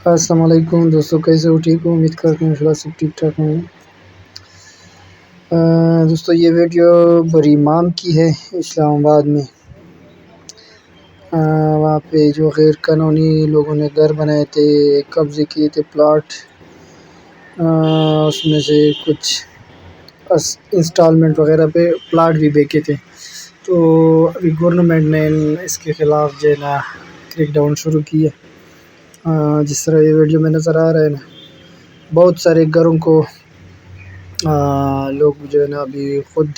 السلام علیکم دوستوں، کیسے ہو؟ ٹھیک ہوں، امید کرتا ہوں انشاءاللہ سب ٹھیک ٹھاک ہوں۔ دوستوں، یہ ویڈیو بریمام کی ہے، اسلام آباد میں۔ وہاں پہ جو غیر قانونی لوگوں نے گھر بنائے تھے، قبضے کیے تھے پلاٹ، اس میں سے کچھ انسٹالمنٹ وغیرہ پہ پلاٹ بھی بیچے تھے۔ تو ابھی گورنمنٹ نے اس کے خلاف جو ہے نا کریک ڈاؤن شروع کی ہے۔ جس طرح یہ ویڈیو میں نظر آ رہا ہے نا، بہت سارے گھروں کو لوگ جو ہے نا ابھی خود،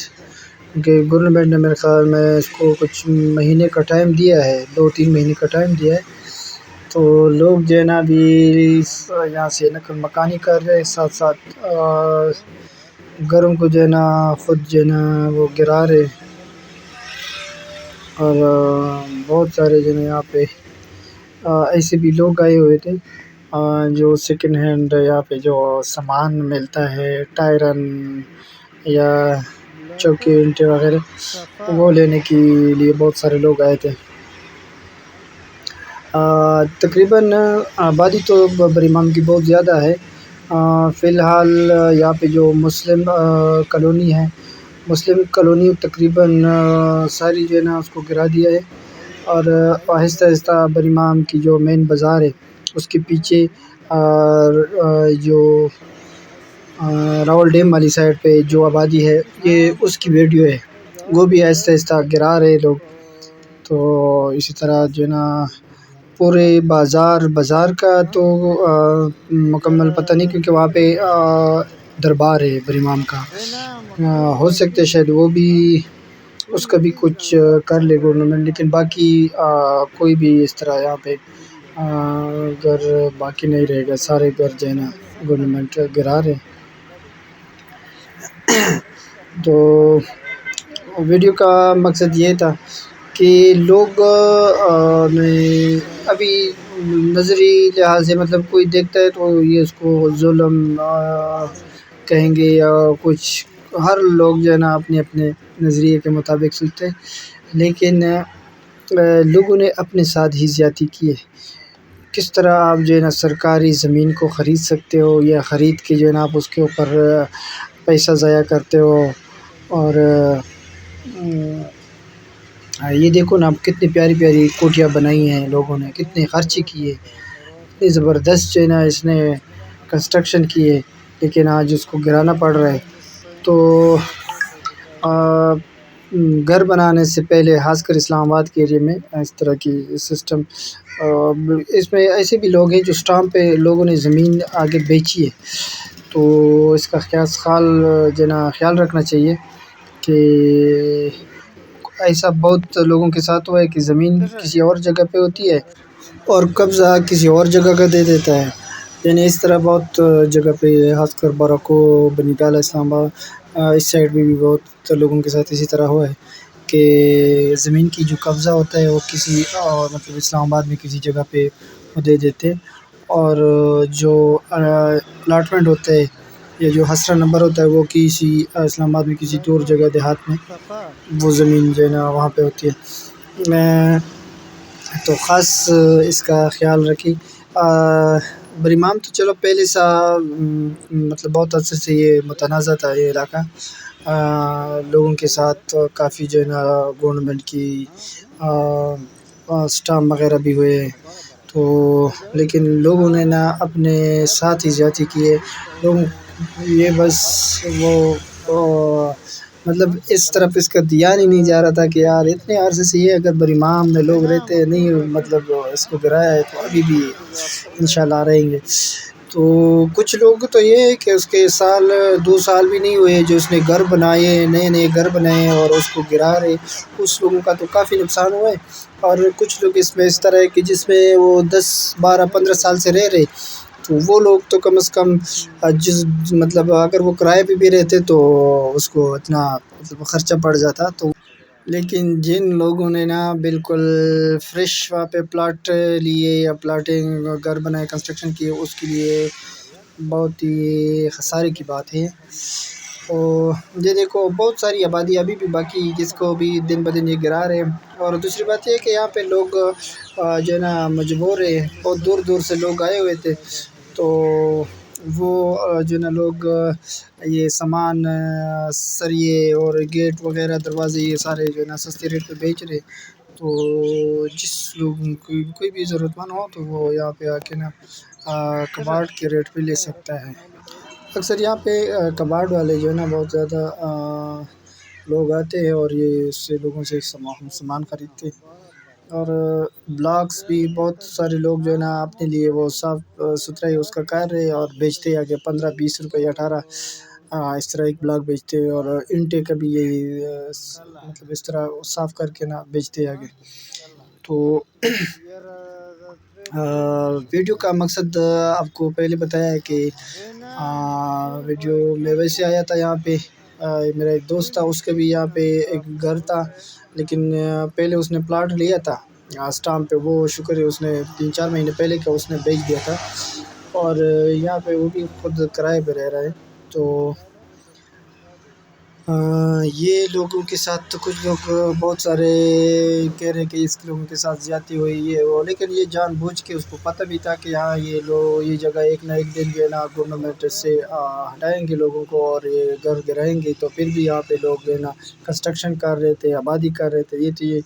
کیونکہ گورنمنٹ نے میرے خیال میں اس کو کچھ مہینے کا ٹائم دیا ہے، 2-3 مہینے کا ٹائم دیا ہے، تو لوگ جو ہے نا ابھی یہاں سے نقل مکانی کر رہے، ساتھ ساتھ گھروں کو جو ہے نا خود جو ہے نا وہ گرا رہے، اور بہت سارے جو ہے یہاں پہ ایسے بھی لوگ آئے ہوئے تھے جو سیکنڈ ہینڈ یہاں پہ جو سامان ملتا ہے، ٹائرن یا چوکی اینٹیں وغیرہ، وہ لینے کے لیے بہت سارے لوگ آئے تھے۔ تقریباً آبادی تو بریمام کی بہت زیادہ ہے۔ فی الحال یہاں پہ جو مسلم کالونی ہے، مسلم کالونی تقریباً ساری جو ہے نا اس کو گرا دیا ہے، اور آہستہ آہستہ بریمام کی جو مین بازار ہے اس کے پیچھے جو راول ڈیم والی سائڈ پہ جو آبادی ہے، یہ اس کی ویڈیو ہے، وہ بھی آہستہ آہستہ گرا رہے لوگ۔ تو اسی طرح جو ہے نا پورے بازار کا تو مکمل پتہ نہیں، کیونکہ وہاں پہ دربار ہے بریمام کا، ہو سکتا ہے شاید وہ بھی اس کا بھی کچھ کر لے گورنمنٹ، لیکن باقی کوئی بھی اس طرح یہاں پہ گھر باقی نہیں رہے گا، سارے گھر جو ہے نا گورنمنٹ گرا رہے۔ تو ویڈیو کا مقصد یہ تھا کہ لوگ ابھی نظری لحاظ سے، مطلب کوئی دیکھتا ہے تو یہ اس کو ظلم کہیں گے یا کچھ، ہر لوگ جو ہے نا اپنے اپنے نظریے کے مطابق سوچتے ہیں، لیکن لوگوں نے اپنے ساتھ ہی زیادتی کی ہے۔ کس طرح آپ جو ہے نا سرکاری زمین کو خرید سکتے ہو، یا خرید کے جو ہے نا آپ اس کے اوپر پیسہ ضائع کرتے ہو، اور یہ دیکھو نا آپ کتنی پیاری پیاری کوٹیاں بنائی ہیں لوگوں نے، کتنے خرچے کیے، اتنی زبردست جو ہے نا اس نے کنسٹرکشن کی ہے، لیکن آج اس کو گرانا پڑ رہا ہے۔ تو گھر بنانے سے پہلے، خاص کر اسلام آباد کے ایریا میں اس طرح کی سسٹم، اس میں ایسے بھی لوگ ہیں جو اسٹامپ پہ لوگوں نے زمین آگے بیچی ہے، تو اس کا جو ہے نا خیال رکھنا چاہیے کہ ایسا بہت لوگوں کے ساتھ ہوا ہے کہ زمین کسی اور جگہ پہ ہوتی ہے اور قبضہ کسی اور جگہ کا دے دیتا ہے، یعنی اس طرح بہت جگہ پہ، خاص کر براکو، بنی گالا، اسلام آباد، اس سائڈ میں بھی بہت لوگوں کے ساتھ اسی طرح ہوا ہے کہ زمین کی جو قبضہ ہوتا ہے وہ کسی مطلب اسلام آباد میں کسی جگہ پہ وہ دے دیتے، اور جو الاٹمنٹ ہوتا ہے یا جو حسرہ نمبر ہوتا ہے وہ کسی اسلام آباد میں کسی دور جگہ دیہات میں وہ زمین جو ہے نا وہاں پہ ہوتی ہے۔ تو خاص اس کا خیال رکھیں۔ بریمام تو چلو پہلے سا مطلب بہت عرصے سے یہ متنازع تھا یہ علاقہ، لوگوں کے ساتھ کافی جو ہے نا گورنمنٹ کی اسٹام وغیرہ بھی ہوئے، تو لیکن لوگوں نے نا اپنے ساتھ ہی زیادتی کی ہے، لوگوں یہ بس وہ مطلب اس طرف اس کا دھیان ہی نہیں جا رہا تھا کہ یار اتنے عرصے سے یہ اگر بریمام میں لوگ رہتے نہیں، مطلب اس کو گرایا ہے تو ابھی بھی انشاءاللہ رہیں گے۔ تو کچھ لوگ تو یہ ہے کہ اس کے 2 سال بھی نہیں ہوئے جو اس نے گھر بنائے، نئے نئے گھر بنائے اور اس کو گرا رہے، اس لوگوں کا تو کافی نقصان ہوا ہے، اور کچھ لوگ اس میں اس طرح ہے کہ جس میں وہ 10-12-15 سال سے رہ رہے، تو وہ لوگ تو کم از کم مطلب اگر وہ کرائے پہ بھی رہتے تو اس کو اتنا مطلب خرچہ پڑ جاتا، تو لیکن جن لوگوں نے نا بالکل فریش وہاں پہ پلاٹ لیے یا پلاٹنگ گھر بنائے، کنسٹرکشن کیے، اس کے لیے بہت ہی خسارے کی بات ہے۔ اور یہ دیکھو بہت ساری آبادی ابھی بھی باقی جس کو بھی دن بدن یہ گرا رہے ہیں۔ اور دوسری بات یہ ہے کہ یہاں پہ لوگ جو ہے نا مجبور ہے، بہت دور دور سے لوگ آئے ہوئے تھے، تو وہ جو ہے نا لوگ یہ سامان سریے اور گیٹ وغیرہ دروازے یہ سارے جو ہے نا سستے ریٹ پہ بیچ رہے، تو جس لوگوں کو کوئی بھی ضرورت مند ہو تو وہ یہاں پہ آ کے نا کباڑ کے ریٹ پہ لے سکتا ہے۔ اکثر یہاں پہ کباڑ والے جو ہے نا بہت زیادہ لوگ آتے ہیں اور یہ اس سے لوگوں سے سامان خریدتے ہیں۔ اور بلاگس بھی بہت سارے لوگ جو ہے نا اپنے لیے وہ صاف ستھرائی اس کا کر رہے ہیں اور بیچتے ہیں آگے 15-20 روپے 18 اس طرح ایک بلاگ بیچتے ہیں، اور انٹے کا بھی یہی مطلب اس طرح صاف کر کے نا بیچتے ہیں آگے۔ تو ویڈیو کا مقصد آپ کو پہلے بتایا ہے کہ ویڈیو میں ویسے آیا تھا یہاں پہ، میرا ایک دوست تھا اس کا بھی یہاں پہ ایک گھر تھا، لیکن پہلے اس نے پلاٹ لیا تھا اسٹام پہ، وہ شکر ہے اس نے 3-4 مہینے پہلے کا اس نے بیچ دیا تھا، اور یہاں پہ وہ بھی خود کرائے پہ رہ رہا ہے۔ تو یہ لوگوں کے ساتھ تو کچھ لوگ بہت سارے کہہ رہے ہیں کہ اس لوگوں کے ساتھ زیادتی ہوئی یہ وہ، لیکن یہ جان بوجھ کے اس کو پتہ بھی تھا کہ ہاں یہ جگہ ایک نہ ایک دن جو ہے نا گورنمنٹ سے ہٹائیں گے لوگوں کو اور یہ گھر گرائیں گے، تو پھر بھی یہاں پہ لوگ جو ہے نا کنسٹرکشن کر رہے تھے، آبادی کر رہے تھے، یہ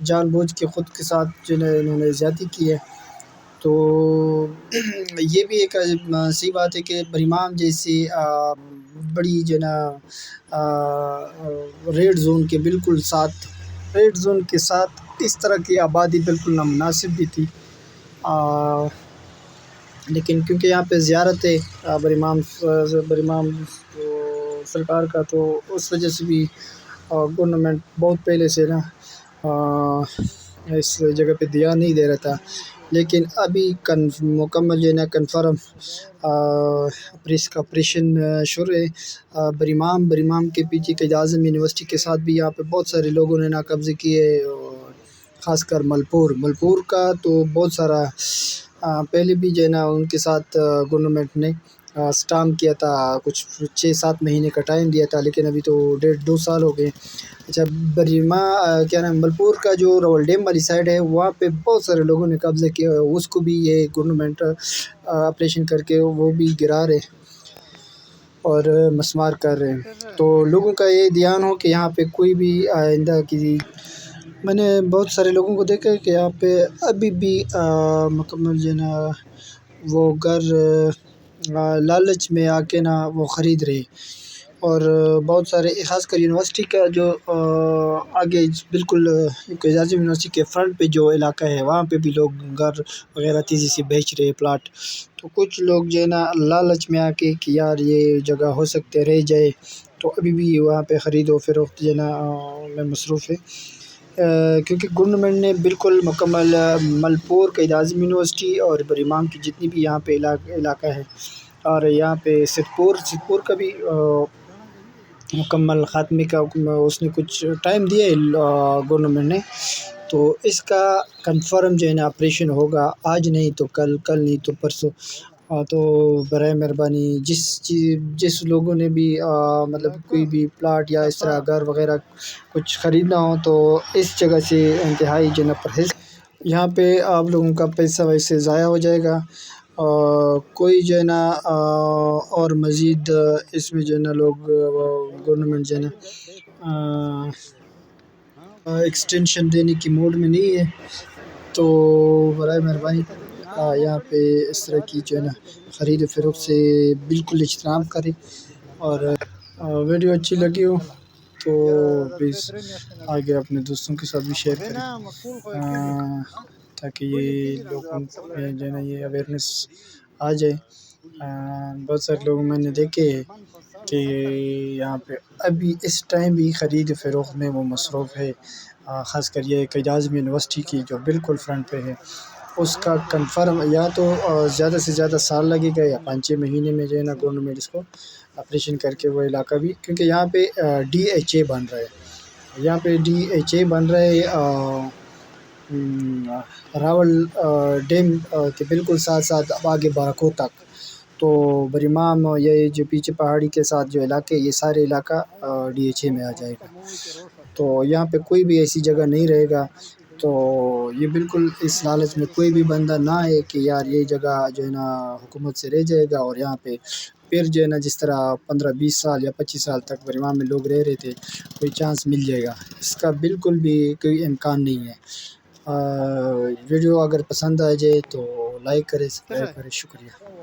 جان بوجھ کے خود کے ساتھ جو ہے انہوں نے زیادتی کی ہے۔ تو یہ بھی ایک سی بات ہے کہ بریمام جیسی بڑی جو ہے نا ریڈ زون کے ساتھ اس طرح کی آبادی بالکل نامناسب بھی تھی، لیکن کیونکہ یہاں پہ زیارت ہے بریمام سرکار کا، تو اس وجہ سے بھی گورنمنٹ بہت پہلے سے نا اس جگہ پہ دھیان نہیں دے رہا تھا، لیکن ابھی مکمل جو ہے نا کنفرم اس کا آپریشن شروع ہے۔ بریمام کے پیچھے قائد اعظم یونیورسٹی کے ساتھ بھی یہاں پہ بہت سارے لوگوں نے نا قبضے کیے، خاص کر ملپور کا تو بہت سارا پہلے بھی جو ہے نا ان کے ساتھ گورنمنٹ نے سٹامپ کیا تھا، کچھ 6-7 مہینے کا ٹائم دیا تھا، لیکن ابھی تو 1.5-2 سال ہو گئے۔ اچھا، کیا نام ملپور کا جو راول ڈیم والی سائڈ ہے وہاں پہ بہت سارے لوگوں نے قبضہ کیا ہے، اس کو بھی یہ گورنمنٹ آپریشن کر کے وہ بھی گرا رہے اور مسمار کر رہے ہیں۔ تو لوگوں کا یہ دھیان ہو کہ یہاں پہ کوئی بھی آئندہ میں نے بہت سارے لوگوں کو دیکھا ہے کہ یہاں پہ ابھی بھی مکمل جو ہے نا وہ گھر لالچ میں آ کے نا وہ خرید رہے، اور بہت سارے خاص کر یونیورسٹی کا جو آگے بالکل قائد اعظم یونیورسٹی کے فرنٹ پہ جو علاقہ ہے وہاں پہ بھی لوگ گھر وغیرہ تیزی سے بیچ رہے پلاٹ، تو کچھ لوگ جو ہے نا لالچ میں آ کے کہ یار یہ جگہ ہو سکتے رہ جائے، تو ابھی بھی وہاں پہ خرید و فروخت جو ہے نا میں مصروف ہے، کیونکہ گورنمنٹ نے بالکل مکمل ملپور قائد اعظم یونیورسٹی اور بریمام کی جتنی بھی یہاں پہ علاقہ ہے، اور یہاں پہ ستپور کا بھی مکمل خاتمے کا اس نے کچھ ٹائم دیا ہے گورنمنٹ نے، تو اس کا کنفرم جو ہے نا آپریشن ہوگا، آج نہیں تو کل نہیں تو پرسوں۔ تو برائے مہربانی جس لوگوں نے بھی مطلب کوئی بھی پلاٹ یا اس طرح گھر وغیرہ کچھ خریدنا ہو تو اس جگہ سے انتہائی جو ہے نا پرہیز، یہاں پہ آپ لوگوں کا پیسہ ویسے ضائع ہو جائے گا، کوئی جو ہے نا اور مزید اس میں جو ہے نا لوگ گورنمنٹ جو ہے نا ایکسٹینشن دینے کی موڈ میں نہیں ہے، تو برائے مہربانی یہاں پہ اس طرح کی جو ہے نا خرید و فروخت سے بالکل اجتناب کریں، اور ویڈیو اچھی لگی ہو تو پلیز آگے اپنے دوستوں کے ساتھ بھی شیئر کریں، تاکہ یہ لوگوں میں جو ہے نا یہ اویئرنیس آ جائے۔ بہت سارے لوگ میں نے دیکھے کہ یہاں پہ ابھی اس ٹائم بھی خرید و فروخت میں وہ مصروف ہے، خاص کر یہ قائد اعظم یونیورسٹی کی جو بالکل فرنٹ پہ ہے، اس کا کنفرم یا تو زیادہ سے زیادہ سال لگے گا یا 5-6 مہینے میں جو ہے نا گورنمنٹ اس کو آپریشن کر کے وہ علاقہ بھی، کیونکہ یہاں پہ DHA بن رہا ہے، یہاں پہ DHA بن رہا ہے راول ڈیم کے بالکل ساتھ ساتھ اب آگے باراکو تک، تو بریمام یہ جو پیچھے پہاڑی کے ساتھ جو علاقے، یہ سارے علاقہ DH میں آ جائے گا. تو یہاں پہ کوئی بھی ایسی جگہ نہیں رہے گا. تو یہ بالکل اس لالچ میں کوئی بھی بندہ نہ ہے کہ یار یہ جگہ جو ہے نا حکومت سے رہ جائے گا، اور یہاں پہ پھر جو ہے نا جس طرح 15-20 سال یا 25 سال تک بریمام میں لوگ رہ رہے تھے کوئی چانس مل جائے گا. اس کا بالکل بھی کوئی امکان نہیں ہے. ویڈیو اگر پسند آ جائے تو لائک کرے، سبسکرائب کرے. شکریہ.